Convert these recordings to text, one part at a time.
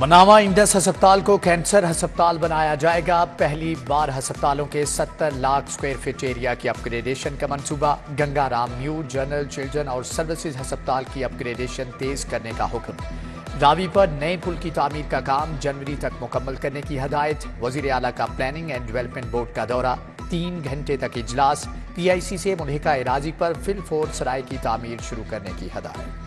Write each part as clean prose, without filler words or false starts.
Manama Indus ہسپتال کو cancer ہسپتال بنایا جائے گا۔ پہلی بار ہسپتالوں کے 70 لاکھ سکوائر فٹ ایریا کی اپ گریڈیشن کا منصوبہ۔ Ganga Ram new general children اور سروسز ہسپتال کی اپ گریڈیشن تیز کرنے کا حکم۔ راوی پر نئے پل کی تعمیر کا کام جنوری تک مکمل کرنے کی ہدایت۔ وزیر اعلیٰ کا پلاننگ اینڈ ڈیولپمنٹ بورڈ کا دورہ، 3 گھنٹے تک اجلاس۔ پی آئی سی سے ملحقہ اراضی پر فل فور سرائے کی تعمیر شروع کرنے کی ہدایت۔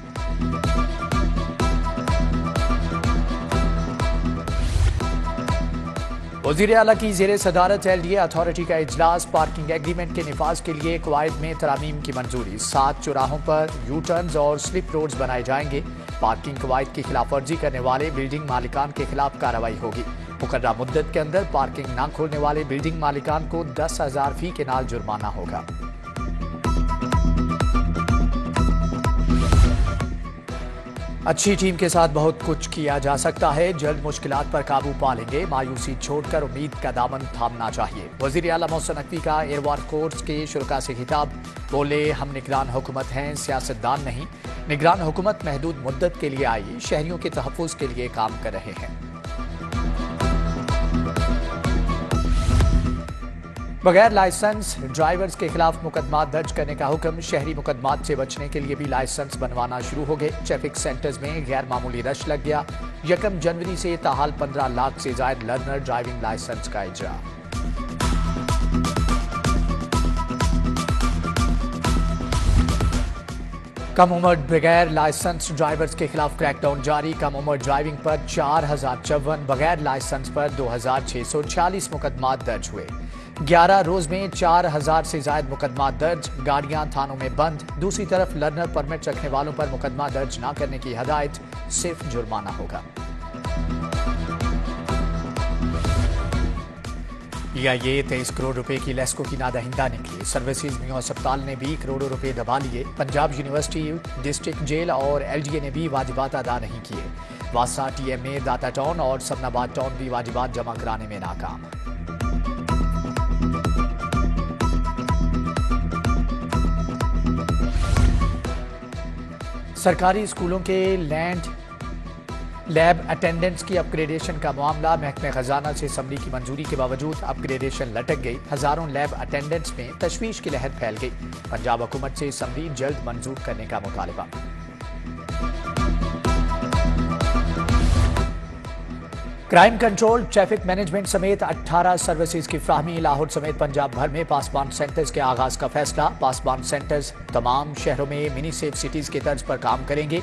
وزیر اعلیٰ کی زیر صدارت ایل ڈی اے اتھارٹی کا اجلاس۔ پارکنگ ایگریمنٹ کے نفاذ کے لیے قواعد میں ترامیم کی منظوری۔ 7 چوراہوں پر یو ٹرنز اور سلپ روڈز بنائے جائیں گے۔ پارکنگ قواعد کی خلاف ورزی کرنے والے بلڈنگ مالکان کے خلاف کارروائی ہوگی۔ مقررہ مدت کے اندر پارکنگ نہ کھولنے والے بلڈنگ مالکان کو 10,000 فی کے نال جرمانہ ہوگا۔ اچھی ٹیم کے ساتھ بہت کچھ کیا جا سکتا ہے، جلد مشکلات پر قابو پا لیں گے، مایوسی چھوڑ کر امید کا دامن تھامنا چاہیے۔ وزیر اعلیٰ محسن نقوی کا ایئروار کورس کے شرکاء سے خطاب، بولے ہم نگران حکومت ہیں، سیاستدان نہیں۔ نگران حکومت محدود مدت کے لیے آئی، شہریوں کے تحفظ کے لیے کام کر رہے ہیں۔ بغیر لائسنس ڈرائیورز کے خلاف مقدمات درج کرنے کا حکم۔ شہری مقدمات سے بچنے کے لیے بھی لائسنس بنوانا شروع ہو گئے۔ ٹریفک سینٹرز میں غیر معمولی رش لگ گیا۔ 1 جنوری سے تاحال 15 لاکھ سے زائد لرنر ڈرائیونگ لائسنس کا اجرا۔ کم عمر بغیر لائسنس ڈرائیورز کے خلاف کریک ڈاؤن جاری۔ کم عمر ڈرائیونگ پر 4054، بغیر لائسنس پر 2646 مقدمات درج ہوئے۔ 11 روز میں 4000 سے زائد مقدمات درج۔ گاڑیاں تھانوں میں بند۔ دوسری طرف لرنر پرمٹ رکھنے والوں پر مقدمہ درج نہ کرنے کی ہدایت، صرف جرمانہ ہوگا۔ پی آئی اے 23 کروڑ روپے کی لیسکو کی نادہندہ نکلی۔ سروسز میو ہسپتال نے بھی کروڑوں روپے دبا لیے۔ پنجاب یونیورسٹی، ڈسٹرکٹ جیل اور ایل ڈی اے نے بھی واجبات ادا نہیں کیے۔ واسا ٹی ایم اے، داتا ٹاؤن اور سمناباد ٹاؤن بھی واجبات جمع کرانے میں ناکام۔ سرکاری اسکولوں کے لیب اٹینڈنٹس کی اپ گریڈیشن کا معاملہ، محکمہ خزانہ سے اسمبلی کی منظوری کے باوجود اپ گریڈیشن لٹک گئی۔ ہزاروں لیب اٹینڈنٹس میں تشویش کی لہر پھیل گئی۔ پنجاب حکومت سے اسمبلی جلد منظور کرنے کا مطالبہ۔ کرائم کنٹرول، ٹریفک مینجمنٹ سمیت 18 سروسز کی فراہمی۔ لاہور سمیت پنجاب بھر میں پاسبان سینٹرز کے آغاز کا فیصلہ۔ پاسبان سینٹرز تمام شہروں میں منی سیف سٹیز کے طرز پر کام کریں گے۔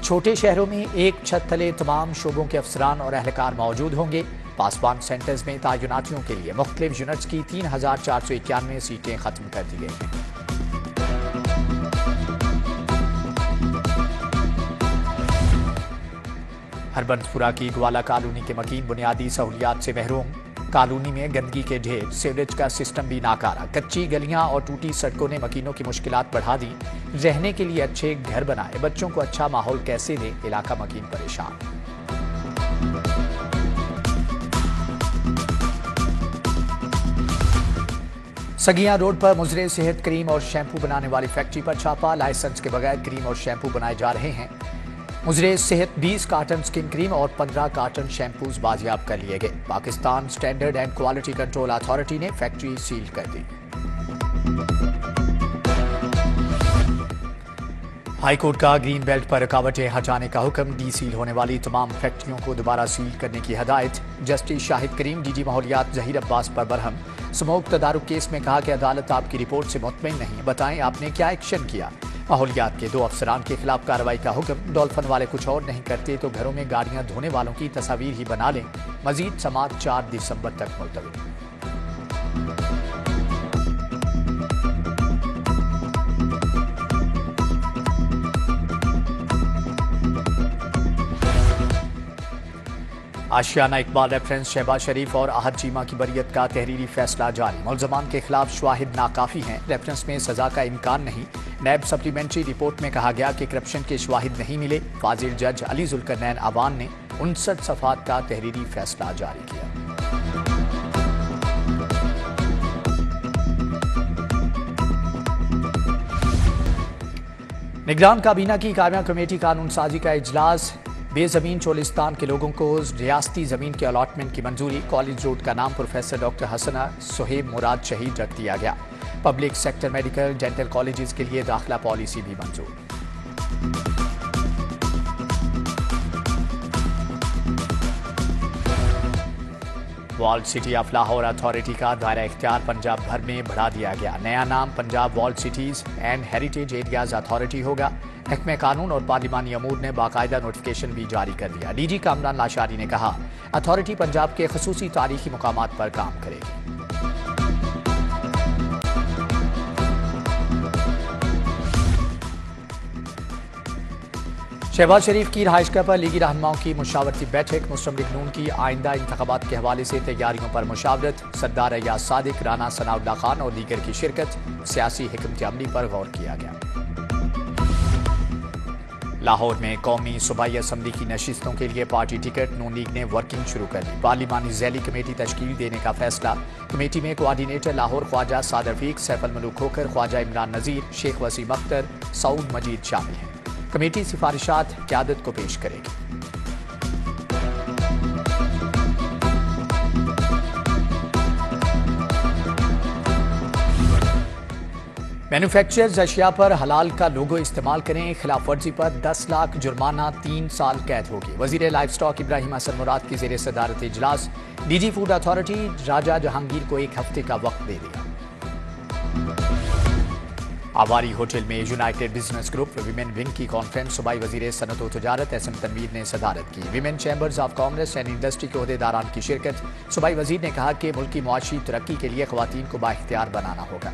چھوٹے شہروں میں ایک چھت تلے تمام شعبوں کے افسران اور اہلکار موجود ہوں گے۔ پاسبان سینٹرز میں تعیناتیوں کے لیے مختلف یونٹس کی 3491 سیٹیں ختم کر دی گئی ہیں۔ ہربنس پورہ کی گوالا کالونی کے مکین بنیادی سہولیات سے محروم۔ کالونی میں گندگی کے ڈھیر، سیوریج کا سسٹم بھی ناکارہ۔ کچی گلیاں اور ٹوٹی سڑکوں نے مکینوں کی مشکلات بڑھا دی۔ رہنے کے لیے اچھے گھر بنائے، بچوں کو اچھا ماحول کیسے دیں، علاقہ مکین پریشان۔ سگیاں روڈ پر مضر صحت کریم اور شیمپو بنانے والی فیکٹری پر چھاپا۔ لائسنس کے بغیر کریم اور شیمپو بنائے جا رہے ہیں۔ مضر صحت 20 کارٹن سکن کریم اور 15 کارٹن شیمپوز بازیاب کر لیے گئے۔ Pakistan standard and quality control authority نے فیکٹری سیل کر دی۔ ہائی کورٹ کا گرین بیلٹ پر رکاوٹیں ہٹانے کا حکم۔ ڈی سیل ہونے والی تمام فیکٹریوں کو دوبارہ سیل کرنے کی ہدایت۔ جسٹس شاہد کریم ڈی جی ماحولیات ظہیر عباس پر برہم۔ سموک تدارک کیس میں کہا کہ عدالت آپ کی رپورٹ سے مطمئن نہیں، بتائیں آپ نے کیا ایکشن کیا۔ ماحولیات کے 2 افسران کے خلاف کارروائی کا حکم۔ ڈولفن والے کچھ اور نہیں کرتے تو گھروں میں گاڑیاں دھونے والوں کی تصاویر ہی بنا لیں۔ مزید سماعت 4 دسمبر تک ملتوی۔ آشیانہ اقبال ریفرنس شہباز شریف اور احد چیمہ کی بریت کا تحریری فیصلہ جاری۔ ملزمان کے خلاف شواہد ناکافی ہیں، ریفرنس میں سزا کا امکان نہیں۔ نیب سپلیمنٹری رپورٹ میں کہا گیا کہ کرپشن کے شواہد نہیں ملے۔ فاضل جج علی ذوالقرنین اوان نے 59 صفحات کا تحریری فیصلہ جاری کیا۔ نگران کابینہ کی کابینہ کمیٹی قانون سازی کا اجلاس۔ بے زمین چولستان کے لوگوں کو ریاستی زمین کے الاٹمنٹ کی منظوری، کالج روڈ کا نام پروفیسر ڈاکٹر حسنہ صہیب مراد شہید رکھ دیا گیا۔ Public sector medical dental colleges کے لیے داخلہ پالیسی بھی منظور۔ Walled city of Lahore authority کا دائرہ اختیار پنجاب بھر میں بڑھا دیا گیا۔ نیا نام Punjab walled cities and heritage areas authority ہوگا۔ محکمہ قانون اور پارلیمانی امور نے باقاعدہ نوٹیفیکیشن بھی جاری کر دیا۔ ڈی جی کامران لاشاری نے کہا، اتھارٹی پنجاب کے خصوصی تاریخی مقامات پر کام کرے گی۔ شہباز شریف کی رہائش گاہ پر لیگی رہنماؤں کی مشاورتی بیٹھک، مسلم لیگ نون کی آئندہ انتخابات کے حوالے سے تیاریوں پر مشاورت، سردار ایاز صادق، رانا ثناء اللہ خان اور دیگر کی شرکت، سیاسی حکمت عملی پر غور کیا گیا۔ لاہور میں قومی صوبائی اسمبلی کی نشستوں کے لیے پارٹی ٹکٹ، نون لیگ نے ورکنگ شروع کر دی۔ پارلیمانی ذیلی کمیٹی تشکیل دینے کا فیصلہ۔ کمیٹی میں کوآرڈینیٹر لاہور خواجہ سعد رفیق، سیف الملوک کھوکھر، خواجہ عمران نذیر، شیخ وسیم اختر، سعود مجید شامل ہیں۔ کمیٹی سفارشات قیادت کو پیش کرے گی۔ مینوفیکچررز اشیاء پر حلال کا لوگو استعمال کریں، خلاف ورزی پر 10 لاکھ جرمانہ، 3 سال قید ہوگی۔ وزیر لائف سٹاک ابراہیم حسن مراد کی زیر صدارت اجلاس۔ ڈی جی فوڈ اتھارٹی راجہ جہانگیر کو 1 ہفتے کا وقت دے دیا۔ آواری ہوٹل میں United business group women wing کی کانفرنس، صوبائی وزیر صنعت و تجارت ایس ایم تنویر نے صدارت کی۔ Women chambers of commerce and industry کے عہدیداران کی شرکت۔ صوبائی وزیر نے کہا کہ ملک کی معاشی ترقی کے لیے خواتین کو بااختیار بنانا ہوگا۔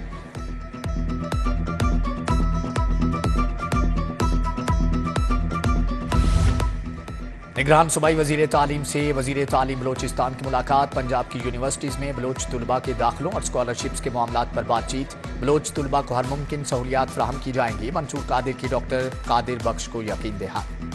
نگران صوبائی وزیر تعلیم سے وزیر تعلیم بلوچستان کی ملاقات۔ پنجاب کی یونیورسٹیز میں بلوچ طلباء کے داخلوں اور اسکالرشپس کے معاملات پر بات چیت۔ بلوچ طلباء کو ہر ممکن سہولیات فراہم کی جائیں گی، منصور قادر کی ڈاکٹر قادر بخش کو یقین دہانی۔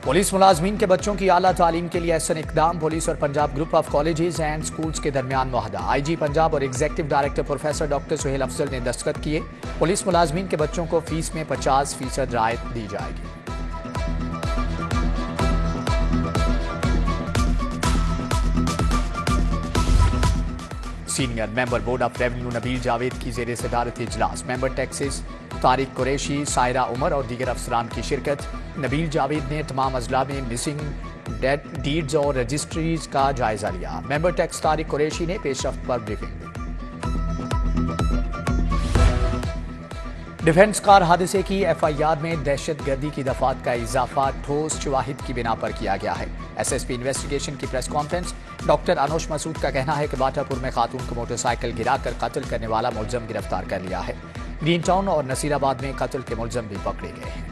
پولیس ملازمین کے بچوں کی اعلیٰ تعلیم کے لیے احسن اقدام، پولیس اور Punjab group of colleges and schools کے درمیان معاہدہ۔ آئی جی پنجاب اور executive director professor doctor Sohail Afzal نے دستخط کیے۔ پولیس ملازمین کے بچوں کو فیس میں 50% رعایت دی جائے گی۔ Senior member board of revenue Nabeel Javed کی زیر صدارت اجلاس۔ ممبر ٹیکسز طارق قریشی، سائرہ عمر اور دیگر افسران کی شرکت۔ نبیل جاوید نے تمام اضلاع میں مسنگ ڈیڈز اور رجسٹریز کا جائزہ لیا۔ ممبر ٹیکس طارق قریشی نے پیش رفت پر بریفنگ دی۔ ڈیفنس کار حادثے کی ایف آئی آر میں دہشت گردی کی دفعات کا اضافہ ٹھوس شواہد کی بنا پر کیا گیا ہے۔ ایس ایس پی انویسٹیگیشن کی پریس کانفرنس۔ ڈاکٹر انوش مسعود کا کہنا ہے کہ باٹا پور میں خاتون کو موٹر سائیکل گرا کر قتل کرنے والا ملزم گرفتار کر لیا ہے۔ گرین ٹاؤن اور نصیر آباد میں قتل کے ملزم بھی پکڑے گئے ہیں۔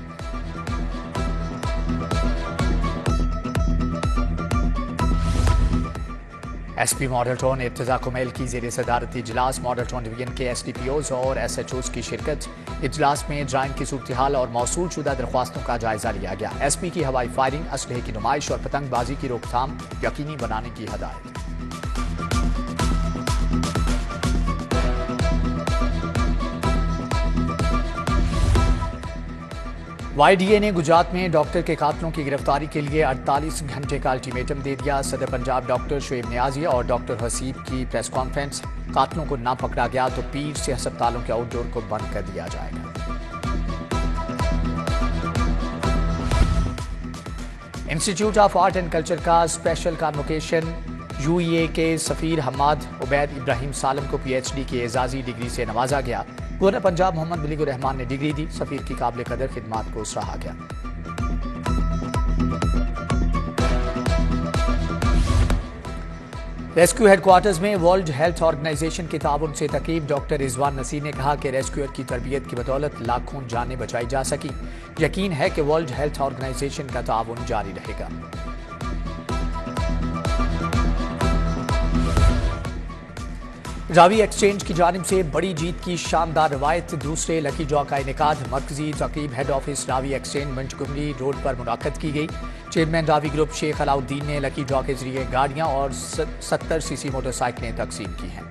S P model town Irtaza Kumail کی زیر صدارت اجلاس۔ ماڈل ٹاؤن ڈویژن کے ایس ڈی پی اوز اور ایس ایچ اوز کی شرکت۔ اجلاس میں ڈرائنگ کی صورتحال اور موصول شدہ درخواستوں کا جائزہ لیا گیا۔ ایس پی کی ہوائی فائرنگ، اسلحے کی نمائش اور پتنگ بازی کی روک تھام یقینی بنانے کی ہدایت۔ وائی ڈی اے نے گجرات میں ڈاکٹر کے قاتلوں کی گرفتاری کے لیے 48 گھنٹے کا الٹیمیٹم دے دیا۔ صدر پنجاب ڈاکٹر شعیب نیازی اور ڈاکٹر حسیب کی پریس کانفرنس۔ قاتلوں کو نہ پکڑا گیا تو پیر سے ہسپتالوں کے آؤٹ ڈور کو بند کر دیا جائے گا۔ Institute of art and culture کا special convocation. U A E کے سفیر حماد عبید ابراہیم سالم کو پی ایچ ڈی کی اعزازی ڈگری سے نوازا گیا۔ گورنر پنجاب محمد ملیک الرحمان نے ڈگری دی۔ سفیر کی قابل قدر خدمات کو سراہا گیا۔ ریسکیو ہیڈ کوارٹرز میں ورلڈ ہیلتھ آرگنائزیشن کے تعاون سے تقریب۔ ڈاکٹر رضوان نصیر نے کہا کہ ریسکیور کی تربیت کی بدولت لاکھوں جانیں بچائی جا سکی۔ یقین ہے کہ ورلڈ ہیلتھ آرگنائزیشن کا تعاون جاری رہے گا۔ راوی ایکسچینج کی جانب سے بڑی جیت کی شاندار روایت۔ دوسرے لکی ڈرا کا انعقاد۔ مرکزی تقریب ہیڈ آفس راوی ایکسچینج منچکمری روڈ پر منعقد کی گئی۔ چیئرمین راوی گروپ شیخ علاؤدین نے لکی ڈرا کے ذریعے گاڑیاں اور 70 cc موٹر سائیکلیں تقسیم کی ہیں۔